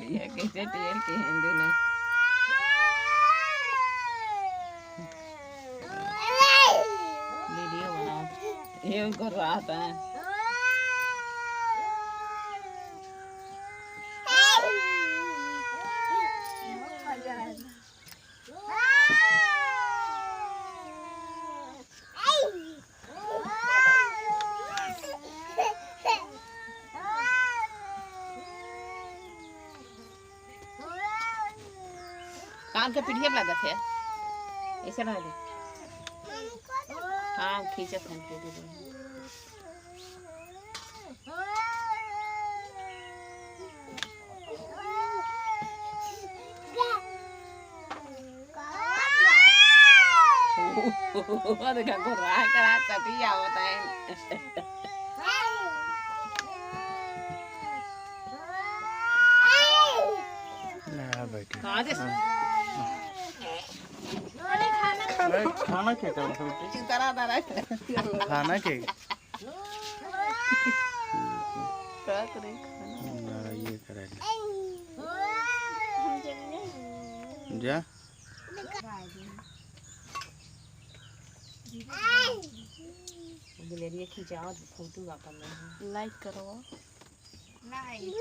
ये कैसे टेर के हिंदी ने वीडियो बनाओ ये कर रहा था कान के पीढ़िया लागत है ऐसे रह दे हाँ खींचत हैं फोटो देखा को राह करा चटी आवत है ना बैठे कहाँ दे खाना क्या कर चिंता ना रहा खाना क्या क्या करें खाना ये करे जा गिलेरिया खिंचाओ फोटो अपन लाइक करो लाइक